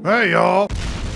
Hey, y'all.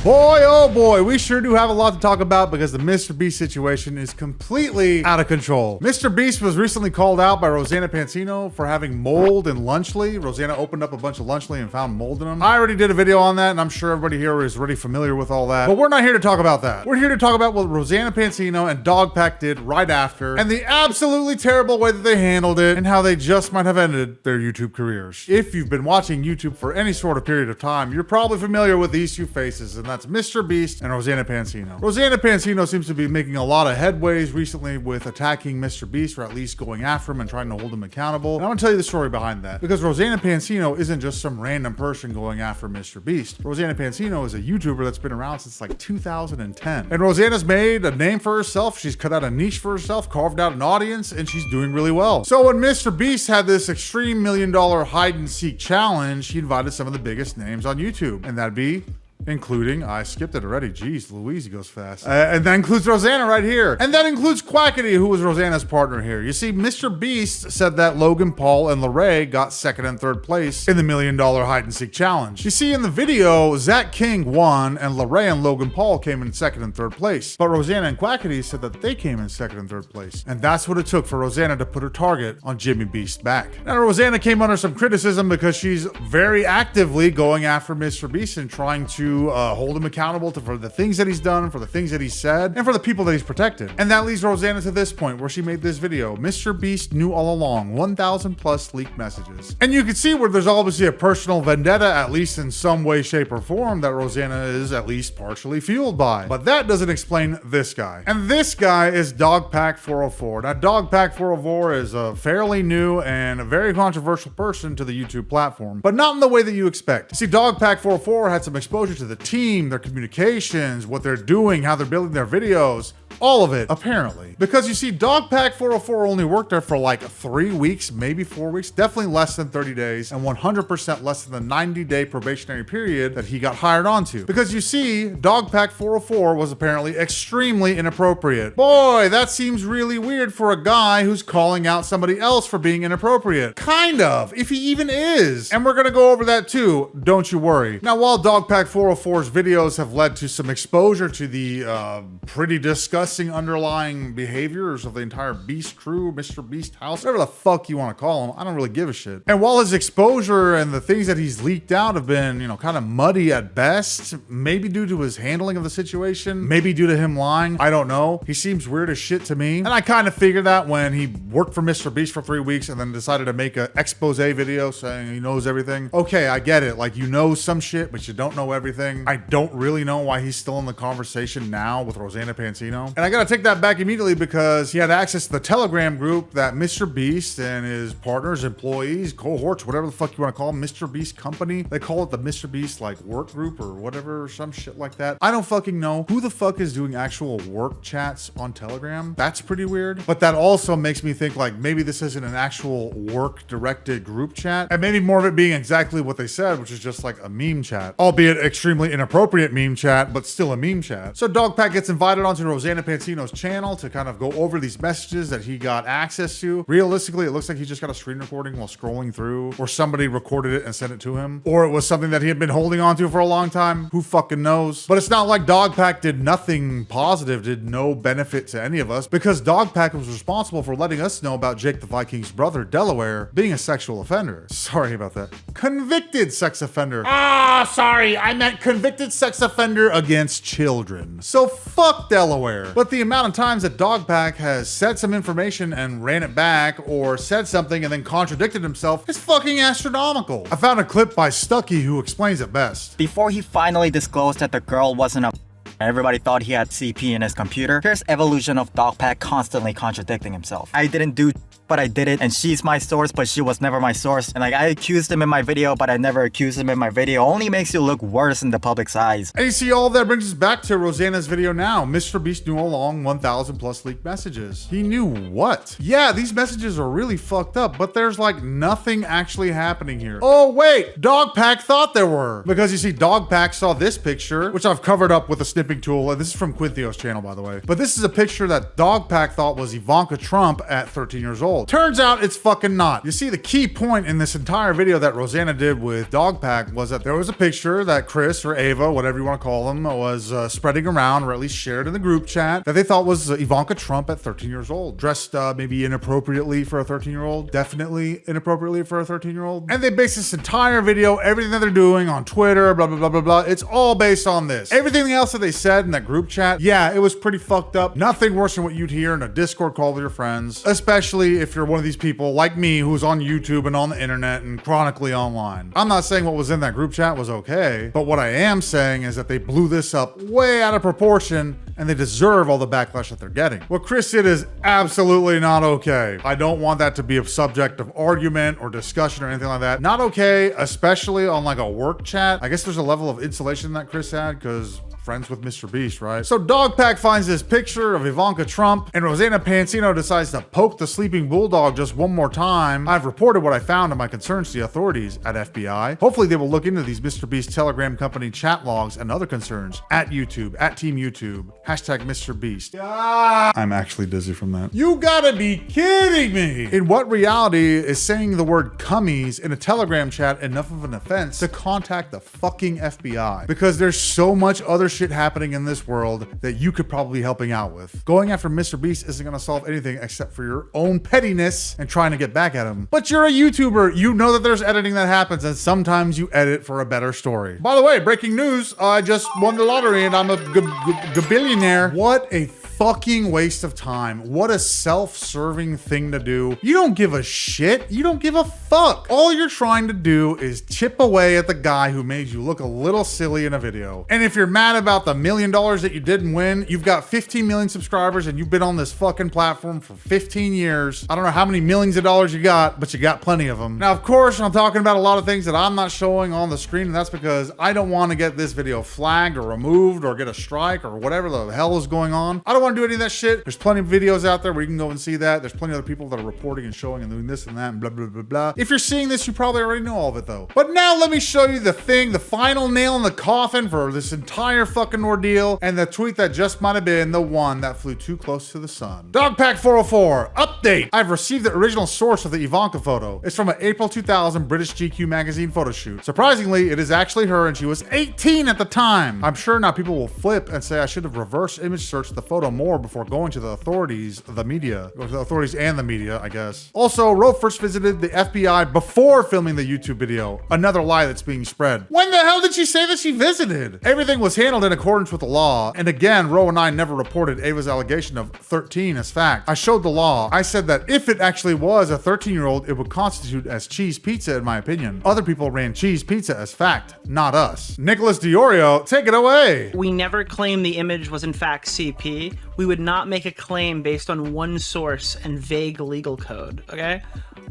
Boy, oh boy, we sure do have a lot to talk about because the MrBeast situation is completely out of control. MrBeast was recently called out by Rosanna Pansino for having mold in Lunchly. Rosanna opened up a bunch of Lunchly and found mold in them. I already did a video on that, and I'm sure everybody here is already familiar with all that. But we're not here to talk about that. We're here to talk about what Rosanna Pansino and DogPack did right after, and the absolutely terrible way that they handled it, and how they just might have ended their YouTube careers. If you've been watching YouTube for any sort of period of time, you're probably familiar with these two faces, and that's MrBeast and Rosanna Pansino. Rosanna Pansino seems to be making a lot of headways recently with attacking MrBeast, or at least going after him and trying to hold him accountable. And I want to tell you the story behind that, because Rosanna Pansino isn't just some random person going after MrBeast. Rosanna Pansino is a YouTuber that's been around since like 2010. And Rosanna's made a name for herself. She's cut out a niche for herself, carved out an audience, and she's doing really well. So when MrBeast had this extreme $1 million hide and seek challenge, he invited some of the biggest names on YouTube, and that'd be including, I skipped it already, geez Louise, he goes fast. And that includes Rosanna right here. And that includes Quackity, who was Rosanna's partner here. You see, MrBeast said that Logan Paul and Lorray got second and third place in the $1 million hide and seek challenge. You see, in the video, Zach King won, and Lorray and Logan Paul came in second and third place. But Rosanna and Quackity said that they came in second and third place. And that's what it took for Rosanna to put her target on Jimmy Beast's back. Now, Rosanna came under some criticism because she's very actively going after MrBeast and trying to hold him accountable for the things that he's done, for the things that he's said, and for the people that he's protected. And that leads Rosanna to this point where she made this video. MrBeast knew all along, 1,000 plus leaked messages. And you can see where there's obviously a personal vendetta, at least in some way, shape, or form, that Rosanna is at least partially fueled by. But that doesn't explain this guy. And this guy is DogPack 404. Now, DogPack 404 is a fairly new and a very controversial person to the YouTube platform, but not in the way that you expect. See, DogPack 404 had some exposure to the team, their communications, what they're doing, how they're building their videos. All of it, apparently. Because you see, DogPack 404 only worked there for like 3 weeks, maybe 4 weeks, definitely less than 30 days, and 100% less than the 90-day probationary period that he got hired onto. Because you see, DogPack 404 was apparently extremely inappropriate. Boy, that seems really weird for a guy who's calling out somebody else for being inappropriate. Kind of, if he even is. And we're gonna go over that too, don't you worry. Now, while DogPack 404's videos have led to some exposure to the pretty disgusting underlying behaviors of the entire Beast crew, MrBeast house, whatever the fuck you want to call him, I don't really give a shit. And while his exposure and the things that he's leaked out have been, you know, kind of muddy at best, maybe due to his handling of the situation, maybe due to him lying, I don't know. He seems weird as shit to me. And I kind of figured that when he worked for MrBeast for 3 weeks and then decided to make an expose video saying he knows everything. Okay, I get it. Like, you know some shit, but you don't know everything. I don't really know why he's still in the conversation now with Rosanna Pansino. And I gotta take that back immediately because he had access to the Telegram group that MrBeast and his partners, employees, cohorts, whatever the fuck you want to call them, MrBeast company. They call it the MrBeast like work group or whatever, some shit like that. I don't fucking know who the fuck is doing actual work chats on Telegram. That's pretty weird. But that also makes me think like maybe this isn't an actual work directed group chat, and maybe more of it being exactly what they said, which is just like a meme chat, albeit extremely inappropriate meme chat, but still a meme chat. So DogPack gets invited onto Rosanna Pansino's channel to kind of go over these messages that he got access to. Realistically, it looks like he just got a screen recording while scrolling through, or somebody recorded it and sent it to him, or it was something that he had been holding on to for a long time. Who fucking knows? But it's not like DogPack did nothing positive, did no benefit to any of us, because DogPack was responsible for letting us know about Jake the Viking's brother, Delaware, being a sexual offender. Sorry about that. Convicted sex offender. Sorry, I meant convicted sex offender against children. So fuck Delaware. But the amount of times that DogPack has said some information and ran it back, or said something and then contradicted himself, is fucking astronomical. I found a clip by Stucky who explains it best. Before he finally disclosed that the girl wasn't a everybody thought he had CP in his computer, here's evolution of DogPack constantly contradicting himself. I didn't do but I did it, and she's my source, but she was never my source. And like, I accused him in my video, but I never accused him in my video. Only makes you look worse in the public's eyes. And you see, all of that brings us back to Rosanna's video now. MrBeast knew all along 1,000 plus leaked messages. He knew what? Yeah, these messages are really fucked up, but there's like nothing actually happening here. Oh wait, DogPack thought there were. Because you see, DogPack saw this picture, which I've covered up with a snippet snipping tool. And this is from Quintheo's channel, by the way. But this is a picture that DogPack thought was Ivanka Trump at 13 years old. Turns out it's fucking not. You see, the key point in this entire video that Rosanna did with DogPack was that there was a picture that Chris or Ava, whatever you want to call them, was spreading around, or at least shared in the group chat, that they thought was Ivanka Trump at 13 years old. Dressed maybe inappropriately for a 13-year-old. Definitely inappropriately for a 13-year-old. And they base this entire video, everything that they're doing on Twitter, blah, blah, blah, blah, blah. It's all based on this. Everything else that they said in that group chat, yeah, it was pretty fucked up. Nothing worse than what you'd hear in a Discord call with your friends, especially if you're one of these people like me who's on YouTube and on the internet and chronically online. I'm not saying what was in that group chat was okay, but what I am saying is that they blew this up way out of proportion and they deserve all the backlash that they're getting. What Chris did is absolutely not okay. I don't want that to be a subject of argument or discussion or anything like that. Not okay, especially on like a work chat. I guess there's a level of insulation that Chris had because friends with MrBeast, right? So DogPack finds this picture of Ivanka Trump and Rosanna Pansino decides to poke the sleeping bulldog just one more time. I've reported what I found and my concerns to the authorities at FBI. Hopefully they will look into these MrBeast Telegram company chat logs and other concerns at YouTube, at Team YouTube, hashtag MrBeast. I'm actually dizzy from that. You gotta be kidding me. In what reality is saying the word cummies in a Telegram chat enough of an offense to contact the fucking FBI? Because there's so much other shit happening in this world that you could probably be helping out with. Going after MrBeast isn't gonna solve anything except for your own pettiness and trying to get back at him. But you're a YouTuber, you know that there's editing that happens and sometimes you edit for a better story. By the way, breaking news, I just won the lottery and I'm a billionaire. What a fucking waste of time. What a self-serving thing to do. You don't give a shit. You don't give a fuck. All you're trying to do is chip away at the guy who made you look a little silly in a video. And if you're mad about the $1 million that you didn't win, you've got 15 million subscribers and you've been on this fucking platform for 15 years. I don't know how many millions of dollars you got, but you got plenty of them. Now, of course, I'm talking about a lot of things that I'm not showing on the screen, and that's because I don't want to get this video flagged or removed or get a strike or whatever the hell is going on. I don't want to do any of that shit. There's plenty of videos out there where you can go and see that. There's plenty of other people that are reporting and showing and doing this and that and blah, blah, blah, blah. If you're seeing this, you probably already know all of it though. But now let me show you the thing, the final nail in the coffin for this entire fucking ordeal, and the tweet that just might have been the one that flew too close to the sun. DogPack 404, update. I've received the original source of the Ivanka photo. It's from an April 2000 British GQ magazine photo shoot. Surprisingly, it is actually her and she was 18 at the time. I'm sure now people will flip and say I should have reverse image searched the photo more before going to the authorities, the media, or the authorities and the media, I guess. Also, Ro first visited the FBI before filming the YouTube video. Another lie that's being spread. When the hell did she say that she visited? Everything was handled in accordance with the law. And again, Ro and I never reported Ava's allegation of 13 as fact. I showed the law. I said that if it actually was a 13-year-old, it would constitute as cheese pizza in my opinion. Other people ran cheese pizza as fact, not us. Nicholas Diorio, take it away. We never claimed the image was in fact CP. We would not make a claim based on one source and vague legal code, okay?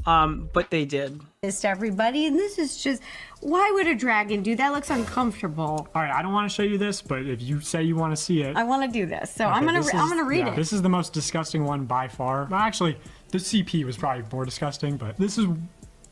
But they did. To everybody, and this is just, why would a dragon do that? Looks uncomfortable. All right, I don't want to show you this, but if you say you want to see it, I want to do this, so okay, I'm gonna read it. This is the most disgusting one by far. Well, actually, the CP was probably more disgusting, but this is.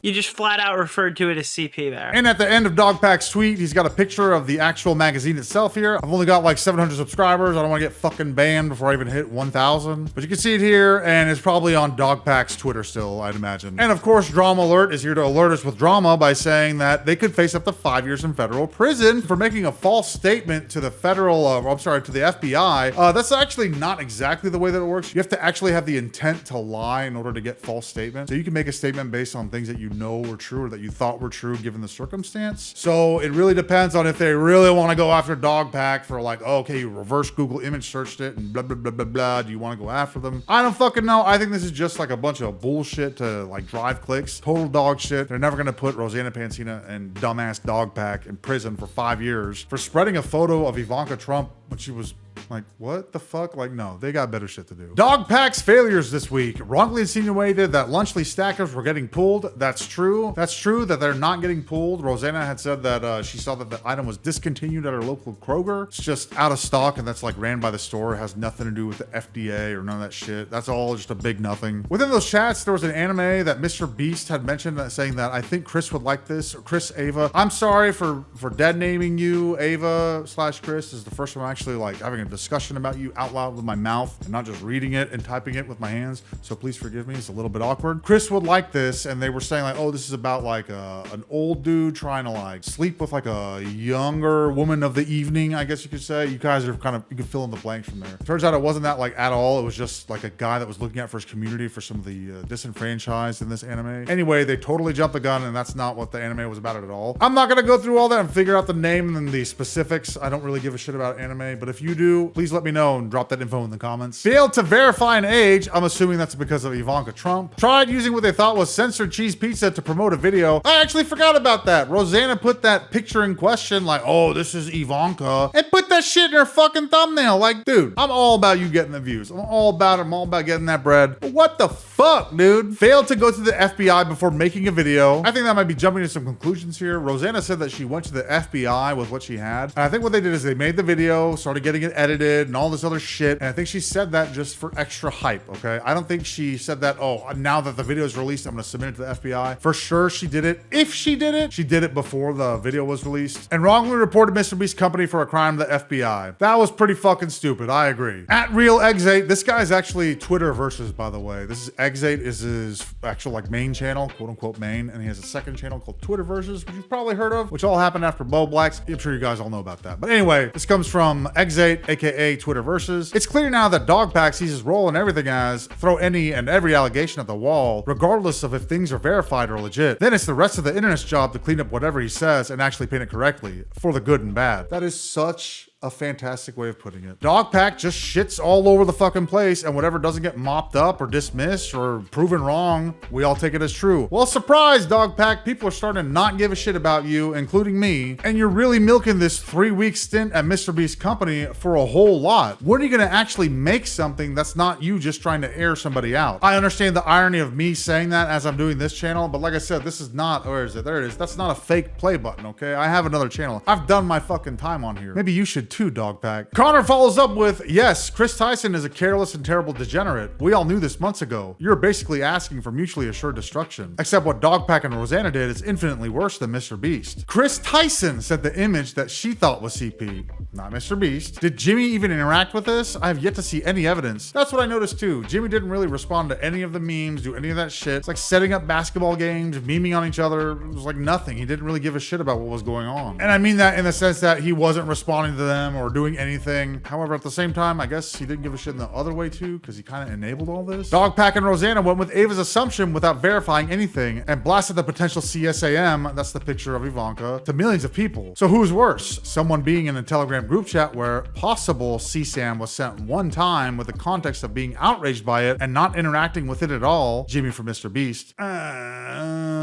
You just flat out referred to it as CP there. And at the end of DogPack's tweet, he's got a picture of the actual magazine itself here. I've only got like 700 subscribers. I don't want to get fucking banned before I even hit 1,000. But you can see it here, and it's probably on DogPack's Twitter still, I'd imagine. And of course, Drama Alert is here to alert us with drama by saying that they could face up to 5 years in federal prison for making a false statement to the federal, to the FBI. That's actually not exactly the way that it works. You have to actually have the intent to lie in order to get false statements. So you can make a statement based on things that you know were true or that you thought were true given the circumstance. So it really depends on if they really want to go after DogPack for like, oh, okay, you reverse Google image searched it and blah, blah, blah, blah, blah. Do you want to go after them? I don't fucking know. I think this is just like a bunch of bullshit to like drive clicks. Total dog shit. They're never going to put Rosanna Pansino and dumbass DogPack in prison for 5 years for spreading a photo of Ivanka Trump when she was Like, what the fuck? Like, no, they got better shit to do. DogPack's failures this week. Wrongly insinuated that Lunchley stackers were getting pulled. That's true. That's true that they're not getting pulled. Rosanna had said that she saw that the item was discontinued at her local Kroger. It's just out of stock, and that's like ran by the store. It has nothing to do with the FDA or none of that shit. That's all just a big nothing. Within those chats, there was an anime that MrBeast had mentioned saying that I think Chris would like this, or Chris Ava. I'm sorry for dead naming you, Ava / Chris. This is the first time I'm actually like having a discussion about you out loud with my mouth and not just reading it and typing it with my hands. So please forgive me. It's a little bit awkward. Chris would like this, and they were saying like, oh, this is about like an old dude trying to like sleep with like a younger woman of the evening, I guess you could say. You guys are kind of, you can fill in the blanks from there. Turns out it wasn't that like at all. It was just like a guy that was looking out for his community, for some of the disenfranchised in this anime. Anyway, they totally jumped the gun, and that's not what the anime was about at all. I'm not gonna go through all that and figure out the name and the specifics. I don't really give a shit about anime, but if you do, please let me know and drop that info in the comments. Failed to verify an age. I'm assuming that's because of Ivanka Trump. Tried using what they thought was censored cheese pizza to promote a video. I actually forgot about that. Rosanna put that picture in question like, oh, this is Ivanka, and put that shit in her fucking thumbnail. Like, dude, I'm all about you getting the views. I'm all about it. I'm all about getting that bread. But what the fuck, dude? Failed to go to the FBI before making a video. I think that might be jumping to some conclusions here. Rosanna said that she went to the FBI with what she had. And I think what they did is they made the video, started getting it edited and all this other shit. And I think she said that just for extra hype, okay? I don't think she said that, oh, now that the video is released, I'm gonna submit it to the FBI. For sure she did it. If she did it before the video was released. And wrongly reported MrBeast company for a crime to the FBI. That was pretty fucking stupid, I agree. At Real Exate, this guy's actually Twitter versus, by the way. This is Exate is his actual like main channel, quote unquote main, and he has a second channel called Twitter versus, which you've probably heard of, which all happened after Bo Blacks. I'm sure you guys all know about that. But anyway, this comes from Exate, aka Twitter versus. It's clear now that DogPack sees his role in everything as throw any and every allegation at the wall, regardless of if things are verified or legit. Then it's the rest of the internet's job to clean up whatever he says and actually paint it correctly for the good and bad. That is such a fantastic way of putting it. DogPack just shits all over the fucking place, and whatever doesn't get mopped up or dismissed or proven wrong, we all take it as true. Well, surprise, DogPack, people are starting to not give a shit about you, including me, and you're really milking this 3-week stint at MrBeast company for a whole lot. When are you gonna actually make something that's not you just trying to air somebody out? I understand the irony of me saying that as I'm doing this channel, but like I said, this is not, where is it? There it is. That's not a fake play button, okay? I have another channel. I've done my fucking time on here. Maybe you should too, DogPack. Connor follows up with, yes, Chris Tyson is a careless and terrible degenerate. We all knew this months ago. You're basically asking for mutually assured destruction. Except what DogPack and Rosanna did is infinitely worse than MrBeast. Chris Tyson sent the image that she thought was CP, not MrBeast. Did Jimmy even interact with this? I have yet to see any evidence. That's what I noticed too. Jimmy didn't really respond to any of the memes, do any of that shit. It's like setting up basketball games, memeing on each other. It was like nothing. He didn't really give a shit about what was going on. And I mean that in the sense that he wasn't responding to them or doing anything. However, at the same time, I guess he didn't give a shit in the other way too, because he kind of enabled all this. DogPack and Rosanna went with Ava's assumption without verifying anything and blasted the potential CSAM, that's the picture of Ivanka, to millions of people. So who's worse? Someone being in a Telegram group chat where possible CSAM was sent one time with the context of being outraged by it and not interacting with it at all, Jimmy from MrBeast.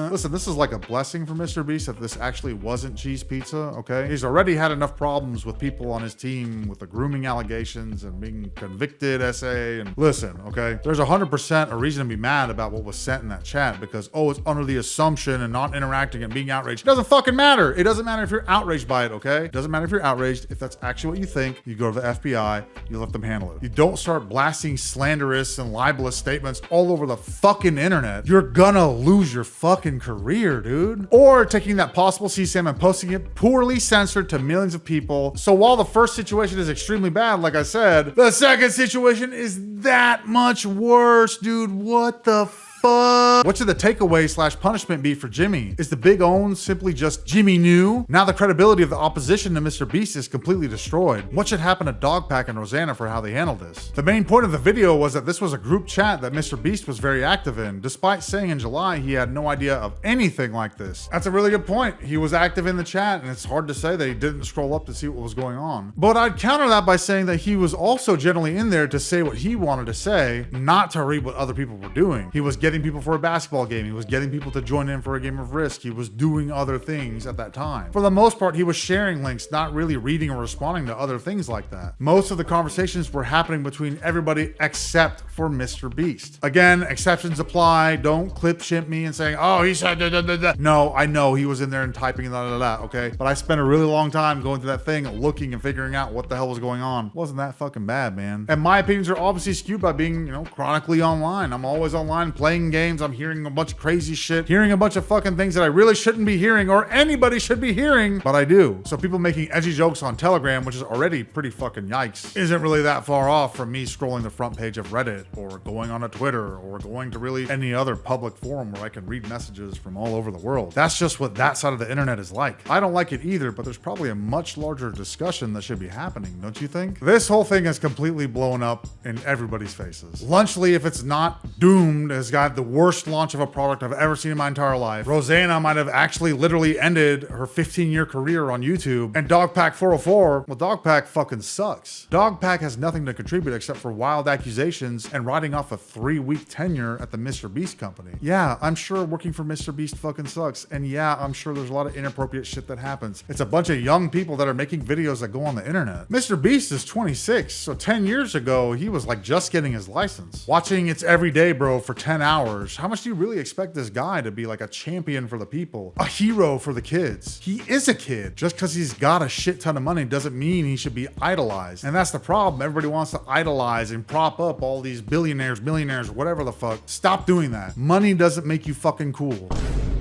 Listen, this is like a blessing for MrBeast that this actually wasn't cheese pizza, okay? He's already had enough problems with people on his team with the grooming allegations and being convicted essay. And listen, okay? There's 100% a reason to be mad about what was sent in that chat because, oh, it's under the assumption and not interacting and being outraged. It doesn't fucking matter. It doesn't matter if you're outraged by it, okay? It doesn't matter if you're outraged. If that's actually what you think, you go to the FBI, you let them handle it. You don't start blasting slanderous and libelous statements all over the fucking internet. You're gonna lose your fucking career, dude. Or taking that possible CSAM and posting it poorly censored to millions of people. So while the first situation is extremely bad, like I said, the second situation is that much worse, dude. What the fuck? What should the takeaway / punishment be for Jimmy? Is the big own simply just Jimmy knew? Now the credibility of the opposition to MrBeast is completely destroyed. What should happen to DogPack and Rosanna for how they handled this? The main point of the video was that this was a group chat that MrBeast was very active in, despite saying in July he had no idea of anything like this. That's a really good point. He was active in the chat, and it's hard to say that he didn't scroll up to see what was going on. But I'd counter that by saying that he was also generally in there to say what he wanted to say, not to read what other people were doing. He was getting getting people for a basketball game. He was getting people to join in for a game of Risk. He was doing other things at that time. For the most part, he was sharing links, not really reading or responding to other things like that. Most of the conversations were happening between everybody except for MrBeast. Again, exceptions apply. Don't clip shimp me and saying, oh, he said da, da, da, da. No, I know he was in there and typing da, da, da, okay? But I spent a really long time going through that thing, looking and figuring out what the hell was going on. Wasn't that fucking bad, man. And my opinions are obviously skewed by being, you know, chronically online. I'm always online playing games. I'm hearing a bunch of crazy shit, hearing a bunch of fucking things that I really shouldn't be hearing or anybody should be hearing, but I do. So people making edgy jokes on Telegram, which is already pretty fucking yikes, isn't really that far off from me scrolling the front page of Reddit or going on a Twitter or going to really any other public forum where I can read messages from all over the world. That's just what that side of the internet is like. I don't like it either, but there's probably a much larger discussion that should be happening, don't you think? This whole thing has completely blown up in everybody's faces. Lunchly, if it's not doomed, has got the worst launch of a product I've ever seen in my entire life. Rosanna might have actually literally ended her 15-year career on YouTube. And DogPack 404, well, DogPack fucking sucks. DogPack has nothing to contribute except for wild accusations and riding off a 3-week tenure at the MrBeast company. Yeah, I'm sure working for MrBeast fucking sucks. And yeah, I'm sure there's a lot of inappropriate shit that happens. It's a bunch of young people that are making videos that go on the internet. MrBeast is 26, so 10 years ago, he was like just getting his license. Watching It's Every Day, bro, for 10 hours. How much do you really expect this guy to be like a champion for the people? A hero for the kids? He is a kid. Just because he's got a shit ton of money doesn't mean he should be idolized. And that's the problem. Everybody wants to idolize and prop up all these billionaires, millionaires, whatever the fuck. Stop doing that. Money doesn't make you fucking cool.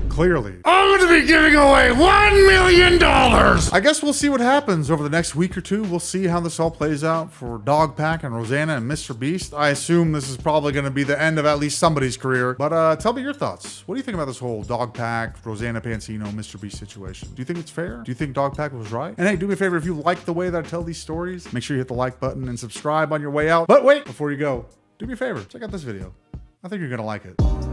Clearly. I'm gonna be giving away $1 million! I guess we'll see what happens over the next week or two. We'll see how this all plays out for DogPack and Rosanna and MrBeast. I assume this is probably gonna be the end of at least somebody's career. But tell me your thoughts. What do you think about this whole DogPack, Rosanna Pansino, MrBeast situation? Do you think it's fair? Do you think DogPack was right? And hey, do me a favor, if you like the way that I tell these stories, make sure you hit the like button and subscribe on your way out. But wait, before you go, do me a favor, check out this video. I think you're gonna like it.